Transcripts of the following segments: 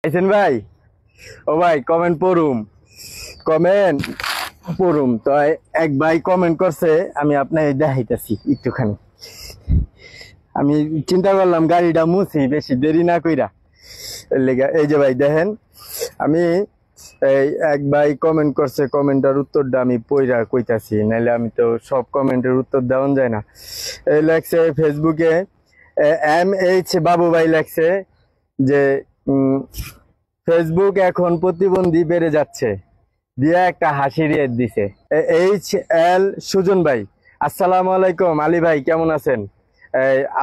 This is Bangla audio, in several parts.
আইছেন ভাই? ও ভাই কমেন্ট পড়ুম তো এক ভাই কমেন্ট করছে, আমি আপনাকে দেখাইতেছি একটুখানি। আমি চিন্তা করলাম গাড়িটা মুছি বেশি দেরি না কইরা, এর লেগা। এই যে ভাই দেখেন, আমি এই এক ভাই কমেন্ট করছে, কমেন্টের উত্তরটা আমি পইরা কইতাছি, নাইলে আমি তো সব কমেন্টের উত্তর দেওয়া যায় না। এই লেখছে ফেসবুকে, MH বাবু ভাই লেখছে যে ফেসবুক এখন প্রতিবন্ধী বেড়ে যাচ্ছে, দিয়ে একটা হাসি রিয়েট দিছে। HL সুজন ভাই, আসসালামু আলাইকুম। আলী ভাই কেমন আছেন?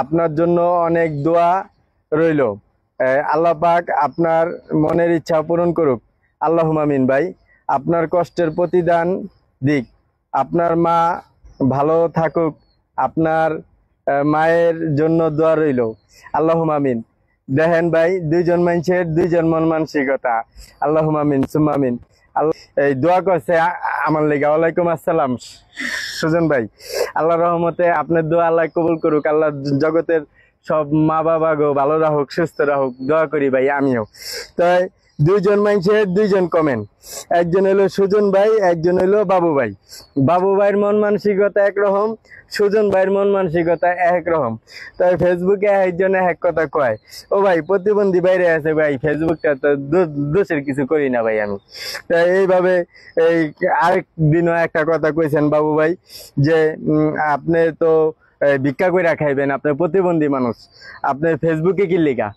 আপনার জন্য অনেক দোয়া রইল। আল্লাহ পাক আপনার মনের ইচ্ছা পূরণ করুক, আল্লাহুম্মা আমিন। ভাই আপনার কষ্টের প্রতিদান দিক, আপনার মা ভালো থাকুক, আপনার মায়ের জন্য দোয়া রইল, আল্লাহুম্মা আমিন। দেখেন ভাই, দুইজন মানুষের দুইজন মন মানসিকতা। আল্লাহুম্মা আমিন সুম্মা আমিন। এই দোয়া করছে আমার লেগে। ওয়ালাইকুম আসসালাম সুজন ভাই, আল্লাহ রহমতে আপনার দোয়া আল্লাহ কবুল করুক। আল্লাহ জগতের সব মা বাবা গো ভালো রাখুক, সুস্থ রাখুক, দোয়া করি ভাই আমিও। তাই দুইজন মানুষের দুইজন কমেন্ট, একজন হলো সুজন ভাই, একজন হলো বাবু ভাই। বাবু ভাইয়ের মন মানসিকতা একরকম, সুজন ভাইয়ের মন মানসিকতা একরকম। তাই ফেসবুকে একজন এক কথা কয়। ও ভাই প্রতিবন্ধী বাইরে আছে ভাই, ফেসবুকটা তো দোষের কিছু করি না ভাই আমি। তাই এইভাবে এই আরেক দিনও একটা কথা কইছেন বাবু ভাই, যে আপনি তো ভিক্ষা কইরা খাইবেন, আপনি প্রতিবন্ধী মানুষ, আপনি ফেসবুকে কি লিখা?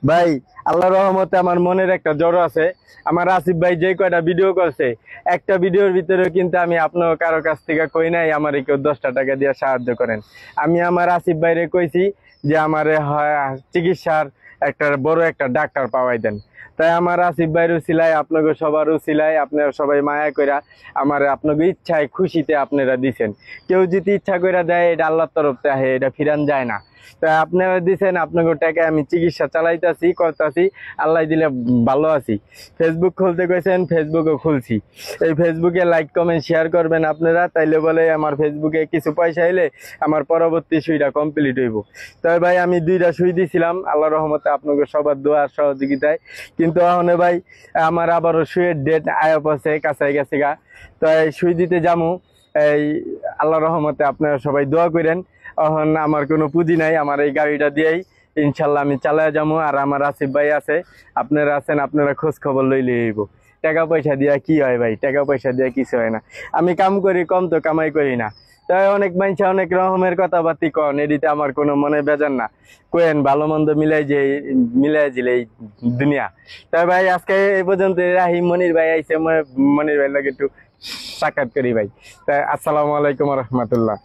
ভাই আল্লাহ রহমতে আমার মনের একটা জ্বর আছে। আমার আসিফ ভাই যে কয়টা ভিডিও করছে, একটা ভিডিওর ভিতরে কিন্তু আমি আপনার কারো কাছ থেকে কই নাই আমার কেউ 10টা টাকা দিয়ে সাহায্য করেন। আমি আমার আসিফ ভাইরে কইছি যে আমার চিকিৎসার একটা বড় একটা ডাক্তার পাওয়াই দেন। তাই আমার আসিফ ভাইরও সিলাই, আপনাকে সবারও সিলাই, আপনারা সবাই মায়া কইরা আমার আপনাকে ইচ্ছায় খুশিতে আপনারা দিছেন। কেউ যদি ইচ্ছা কইরা দেয়, এটা আল্লাহর তরফ থেকে, এটা ফিরান যায় না। তাই আপনারা দিছেন, আপনাকে টাকা আমি চিকিৎসা চালাইতাছি, করতেছি, আল্লাহ দিলে ভালো আছি। ফেসবুক খুলতে কইছেন, ফেসবুকও খুলছি। এই ফেসবুকে লাইক কমেন্ট শেয়ার করবেন আপনারা, তাইলে বলে আমার ফেসবুকে কিছু পয়সা এলে আমার পরবর্তী সুইটা কমপ্লিট হইব। তবে ভাই আমি 2টা সুই দিছিলাম আল্লাহ রহমতে আপনাকে সবার দোয়ার সহযোগিতায়। কিন্তু এখন ভাই আমার আবারও সুইয়ের ডেট আয়প আছে, কাছাই গেছে গা। তাই সুই দিতে যামু, এই আল্লাহ রহমতে আপনারা সবাই দোয়া করেন। এখন আমার কোনো পুঁজি নাই, আমার এই গাড়িটা দিয়েই ইনশাল্লাহ আমি চালায় যাবো। আর আমার আসিফ ভাই আছে, আপনারা আছেন, আপনারা খোঁজ খবর লইলে হইব। টাকা পয়সা দিয়া কি হয় ভাই? টাকা পয়সা দিয়া কিছু হয় না। আমি কাম করি কম, তো কামাই করি না। তাই অনেক মানুষ অনেক রকমের কথাবার্তি কন, এদিতে আমার কোনো মনে বেজার না। কোয়েন ভালো মন্দ মিলাই দিলে এই দুনিয়া। তাই ভাই আজকে এই পর্যন্ত রাহি। মনির ভাই আইসে, মনির ভাই লাগে একটু সাক্ষাৎ করি ভাই। তাই আসসালামু আলাইকুম রহমতুল্লাহ।